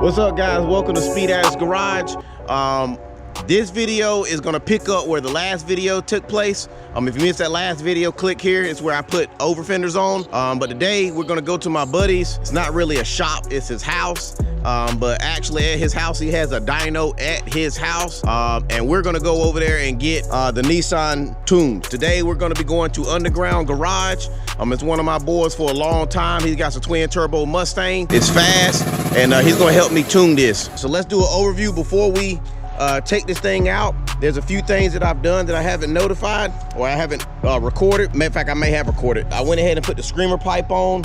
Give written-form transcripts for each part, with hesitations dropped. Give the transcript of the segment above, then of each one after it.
What's up, guys? Welcome to Speed Addicts Garage. This video is gonna pick up where the last video took place. If you missed that last video, click here. It's where I put over fenders on. But today we're gonna go to my buddy's. It's not really a shop, it's his house. But actually at his house, he has a dyno at his house. And we're gonna go over there and get the Nissan tuned. Today we're gonna be going to Underground Garage. It's one of my boys for a long time. He's got some twin turbo Mustang. It's fast, and he's gonna help me tune this. So let's do an overview before we take this thing out. There's a few things that I've done that I haven't notified or I haven't recorded. Matter of fact, I may have recorded. I went ahead and put the screamer pipe on,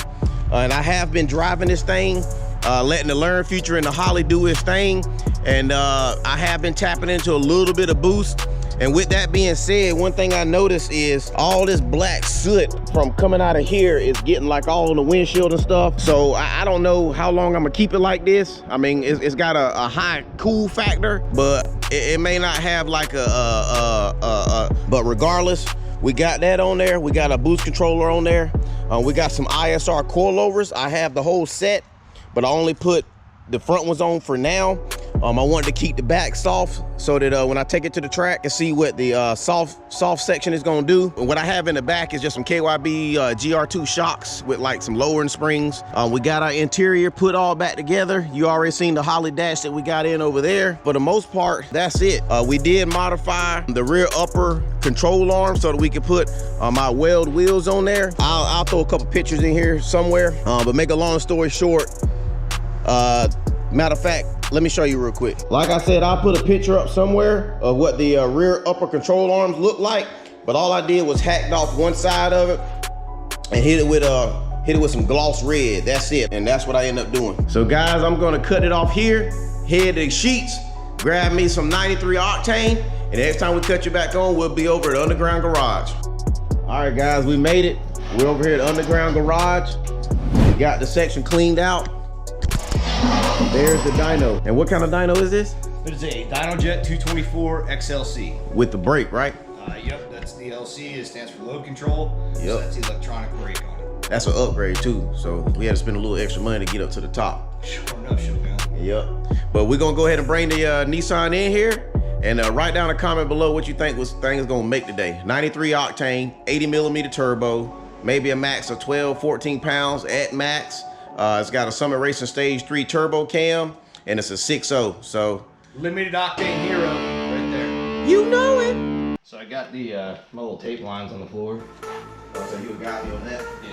and I have been driving this thing, letting the learn feature in the Holly do its thing, and I have been tapping into a little bit of boost. And with that being said, one thing I noticed is all this black soot from coming out of here is getting like all on the windshield and stuff. So I don't know how long I'm gonna keep it like this. I mean, it's got a high cool factor, but it may not have like but regardless, we got that on there. We got a boost controller on there. We got some ISR coilovers. I have the whole set, but I only put the front ones on for now. I wanted to keep the back soft so that when I take it to the track and see what the soft section is gonna do. And what I have in the back is just some KYB GR2 shocks with like some lowering springs. We got our interior put all back together. You already seen the Holly dash that we got in over there. For the most part, that's it. We did modify the rear upper control arm so that we could put my weld wheels on there. I'll throw a couple pictures in here somewhere, but make a long story short, matter of fact, let me show you real quick. Like I said, I'll put a picture up somewhere of what the rear upper control arms look like, but all I did was hacked off one side of it and hit it with some gloss red. That's it, and that's what I end up doing. So guys, I'm gonna cut it off here, head to the sheets, grab me some 93 octane, and next time we cut you back on, we'll be over at Underground Garage. All right guys, we made it. We're over here at Underground Garage. We got the section cleaned out. There's the dyno. And what kind of dyno is this? It is a DynoJet 224 XLC. With the brake, right? Yep, that's the LC. It stands for load control. Yep. So that's the electronic brake on it. That's an upgrade too. So we had to spend a little extra money to get up to the top. Sure enough, Shogun. Yep. But we're gonna go ahead and bring the Nissan in here and write down a comment below what you think this thing is gonna make today. 93 octane, 80 millimeter turbo, maybe a max of 12, 14 pounds at max. It's got a Summit Racing Stage 3 turbo cam, and it's a 6.0, so. Limited octane hero right there. You know it. So I got the my little tape lines on the floor. Oh, so you got me on that? Yeah.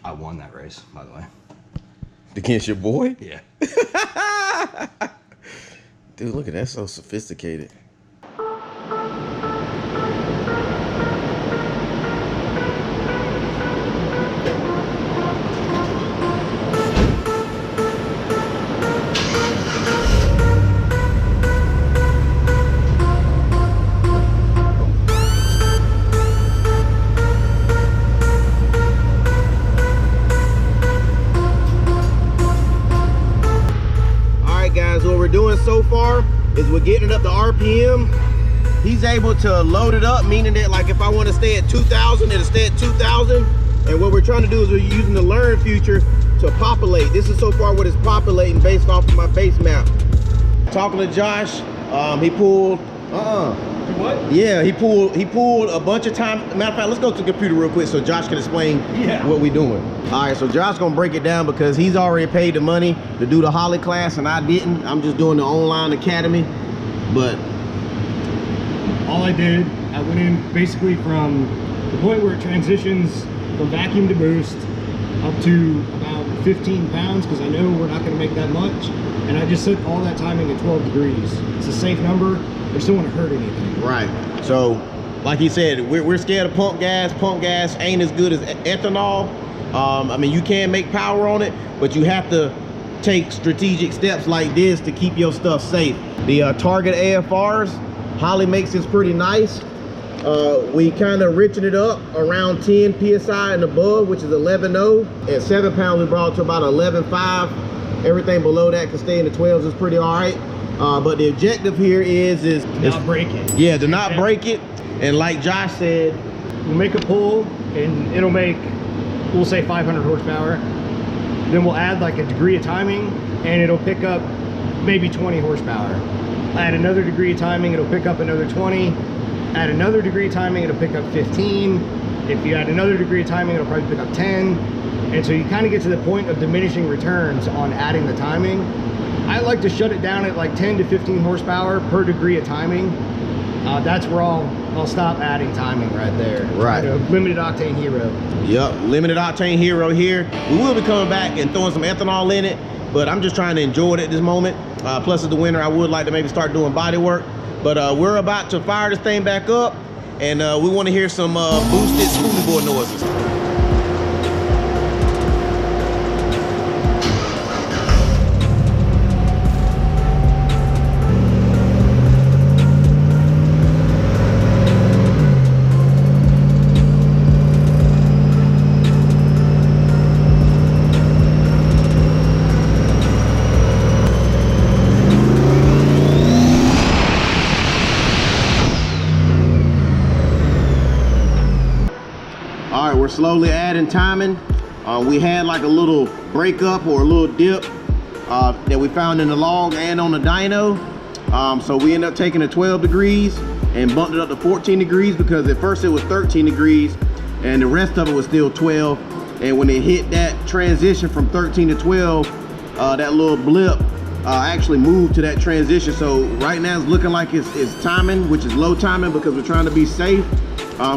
I won that race, by the way. Against your boy? Yeah. Dude, look at that, so sophisticated. Doing so far is we're getting it up to RPM. He's able to load it up, meaning that like if I want to stay at 2,000, it'll stay at 2,000. And what we're trying to do is we're using the learn feature to populate. This is so far what it's populating based off of my base map. Talking to Josh, he pulled What? Yeah, he pulled a bunch of time. Matter of fact, let's go to the computer real quick so Josh can explain what we're doing. All right, so Josh gonna break it down because he's already paid the money to do the Holly class and I didn't. I'm just doing the online academy. But all I did, I went in basically from the point where it transitions from vacuum to boost up to about 15 pounds because I know we're not going to make that much, and I just set all that timing at 12 degrees. It's a safe number. I just don't want to hurt anything. Right. So like he said, we're scared of pump gas. Pump gas ain't as good as ethanol. I mean, you can make power on it, but you have to take strategic steps like this to keep your stuff safe. The Target AFRs, Holly makes this pretty nice. We kind of richen it up around 10 PSI and above, which is 11.0. At 7 pounds, we brought it to about 11.5. Everything below that can stay in the 12s is pretty all right. But the objective here is not break it. Yeah, to not break it. And like Josh said, we'll make a pull and it'll make, we'll say 500 horsepower. Then we'll add like a degree of timing and it'll pick up maybe 20 horsepower. Add another degree of timing, it'll pick up another 20. Add another degree of timing, it'll pick up 15. If you add another degree of timing, it'll probably pick up 10. And so you kind of get to the point of diminishing returns on adding the timing. I like to shut it down at like 10 to 15 horsepower per degree of timing. That's where I'll stop adding timing right there. Right. Limited octane hero. Yep, limited octane hero here. We will be coming back and throwing some ethanol in it, but I'm just trying to enjoy it at this moment. Plus, it's the winter, I would like to maybe start doing body work. But we're about to fire this thing back up, and we want to hear some boosted scooter board noises. We're slowly adding timing. We had like a little breakup or a little dip that we found in the log and on the dyno. So we ended up taking the 12 degrees and bumped it up to 14 degrees because at first it was 13 degrees and the rest of it was still 12. And when it hit that transition from 13 to 12, that little blip actually moved to that transition. So right now it's looking like it's timing, which is low timing because we're trying to be safe.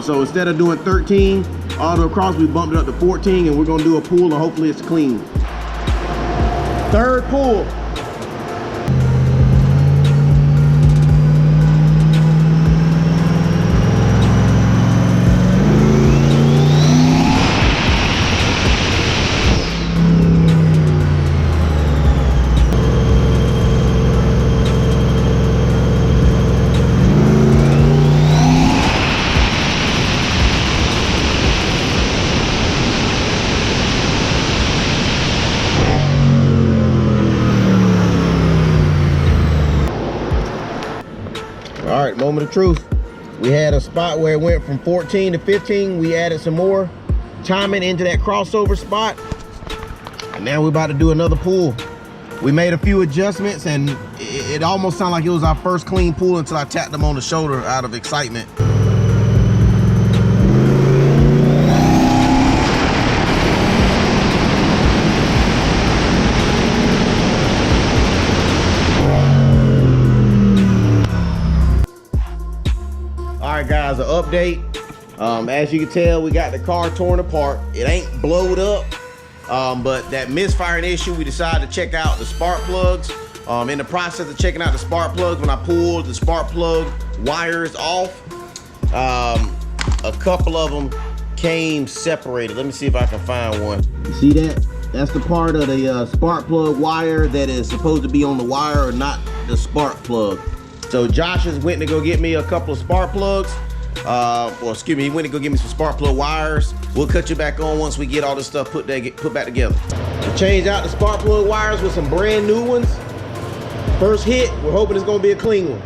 So instead of doing 13 all the way across, we bumped it up to 14 and we're gonna do a pull and hopefully it's clean. Third pull. All right, moment of truth. We had a spot where it went from 14 to 15. We added some more timing into that crossover spot. And now we're about to do another pull. We made a few adjustments and it almost sounded like it was our first clean pull until I tapped them on the shoulder out of excitement. All right, guys, an update. As you can tell, we got the car torn apart. It ain't blowed up, but that misfiring issue, we decided to check out the spark plugs. In the process of checking out the spark plugs, when I pulled the spark plug wires off, a couple of them came separated. Let me see if I can find one. You see that? That's the part of the spark plug wire that is supposed to be on the wire or not the spark plug. So Josh has went to go get me a couple of spark plugs. Or excuse me, he went to go get me some spark plug wires. We'll cut you back on once we get all this stuff put back together. We changed out the spark plug wires with some brand new ones. First hit, we're hoping it's gonna be a clean one.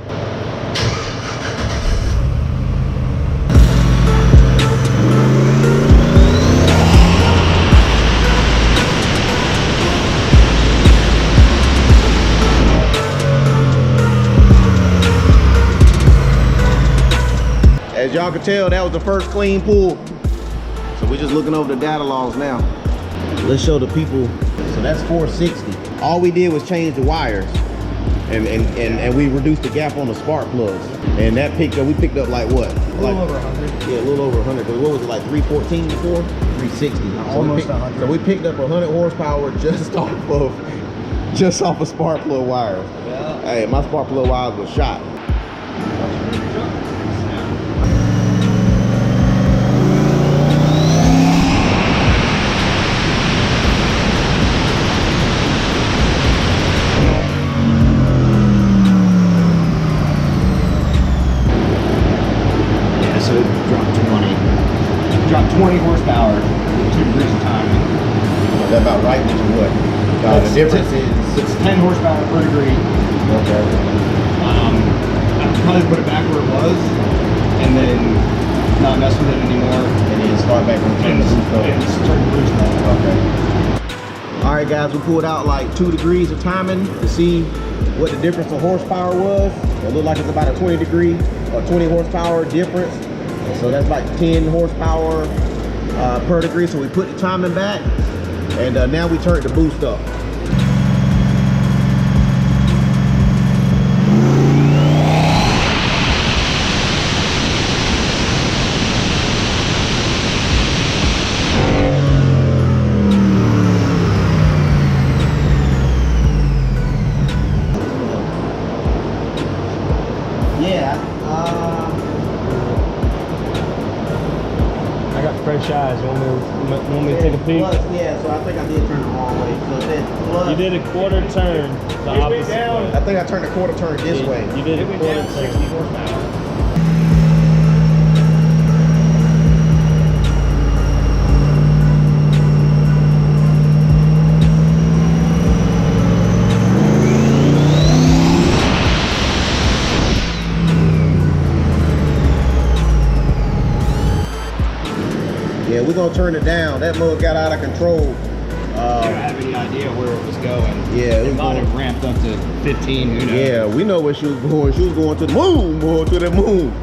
As y'all can tell, that was the first clean pull. So we're just looking over the data logs now. Let's show the people. So that's 460. All we did was change the wires and we reduced the gap on the spark plugs. And that we picked up like what? A little over 100. Yeah, a little over 100. What was it, like 314 before? 360. Almost 100. So we picked up 100 horsepower just off of spark plug wires. Yeah. Hey, my spark plug wires was shot. So drop 20 horsepower, 2 degrees of timing. Is that about right? Which is what? The difference is it's 10 horsepower per degree. okay. I'd probably put it back where it was, and then not mess with it anymore. And then start back on And turn the boost on. Okay. All right, guys, we pulled out like 2 degrees of timing to see what the difference of horsepower was. It looked like it's about a 20 degree or 20 horsepower difference. So that's like 10 horsepower per degree. So we put the timing back, and now we turned the boost up. I got fresh eyes. Want me to take a peek? Yeah, so I think I did turn the wrong way. So then You did a quarter turn the opposite way. I think I turned a quarter turn this way. You did a quarter turn. 60 horsepower. Yeah, we're gonna turn it down. That mug got out of control. I don't have any idea where it was going. Yeah, it might have ramped up to 15. Who knows? Yeah, we know where she was going. She was going to the moon, boy, to the moon.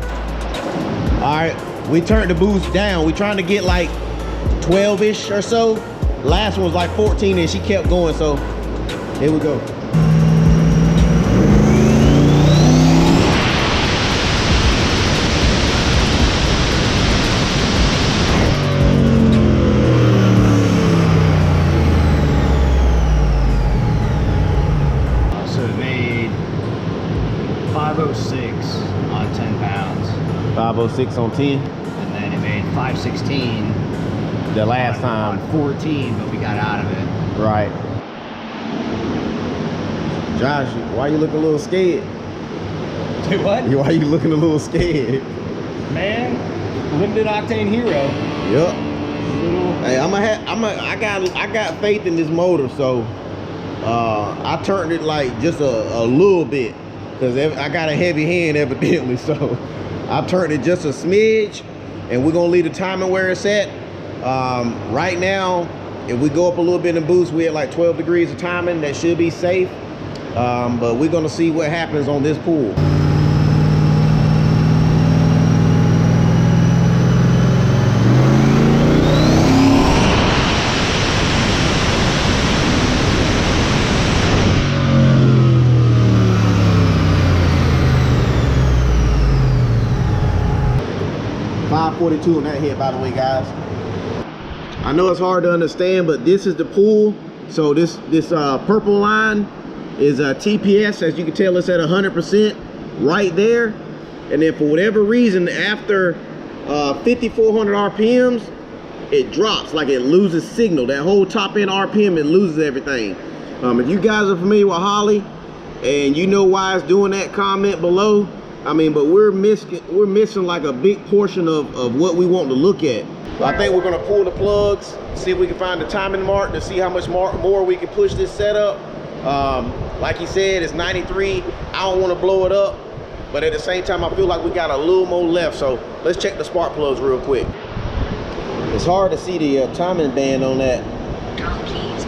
All right, we turned the boost down. We trying to get like 12-ish or so. Last one was like 14, and she kept going. So here we go. So it made 506 on 10 pounds. 506 on 10. And then it made 516 The last time. on 14, but we got out of it. Right. Josh, why you looking a little scared? Say what? Why you looking a little scared? Man, limited octane hero. Yep. Little. Hey, I got faith in this motor, so I turned it like just a little bit because I got a heavy hand evidently, so I turned it just a smidge, and we're gonna leave the timing where it's at. Right now, if we go up a little bit in boost, we at like 12 degrees of timing. That should be safe, but we're gonna see what happens on this pool. .42 on that hit, by the way, guys. I know it's hard to understand, but this is the pool. So this purple line is a TPS. As you can tell, it's at 100% right there. And then for whatever reason, after 5,400 RPMs, it drops, like it loses signal. That whole top end RPM, it loses everything. If you guys are familiar with Holly and you know why it's doing that, comment below. I mean, but we're missing like a big portion of what we want to look at. I think we're gonna pull the plugs, see if we can find the timing mark to see how much more we can push this setup. Like he said, it's 93. I don't want to blow it up, but at the same time, I feel like we got a little more left. So let's check the spark plugs real quick. It's hard to see the timing band on that,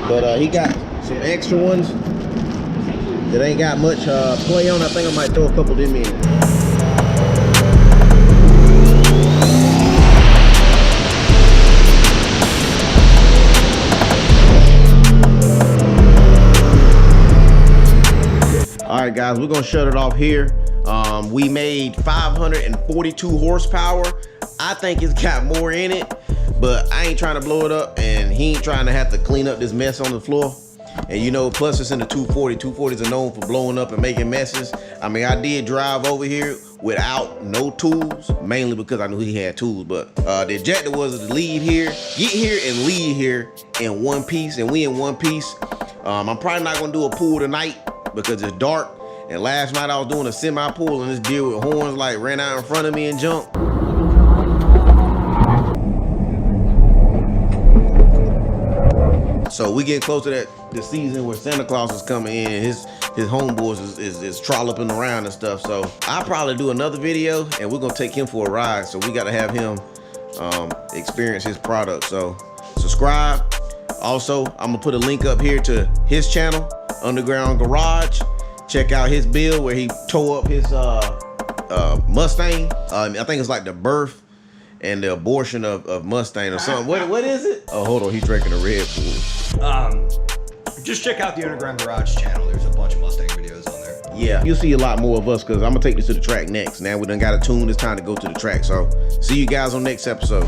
but he got some extra ones that ain't got much play on. I think I might throw a couple of them in. All right, guys, we're gonna shut it off here. We made 542 horsepower. I think it's got more in it, but I ain't trying to blow it up, and he ain't trying to have to clean up this mess on the floor. And you know, plus it's in the 240. 240s are known for blowing up and making messes. I mean, I did drive over here without no tools, mainly because I knew he had tools, but the objective was to leave here, get here and leave here in one piece, and we in one piece. I'm probably not gonna do a pool tonight because it's dark. And last night I was doing a semi pool and this deer with horns like ran out in front of me and jumped. So we getting close to that the season where Santa Claus is coming in. His homeboys is trolloping around and stuff. So I'll probably do another video and we're gonna take him for a ride. So we gotta have him experience his product. So subscribe. Also, I'm gonna put a link up here to his channel, Underground Garage. Check out his build where he tore up his Mustang. I think it's like the birth and the abortion of Mustang or something. What is it? Oh, hold on, he's drinking a Red Bull. Just check out the Underground Garage channel. There's a bunch of Mustang videos on there. Yeah, you'll see a lot more of us because I'm gonna take this to the track next. Now we done got a tune. It's time to go to the track. So see you guys on next episode.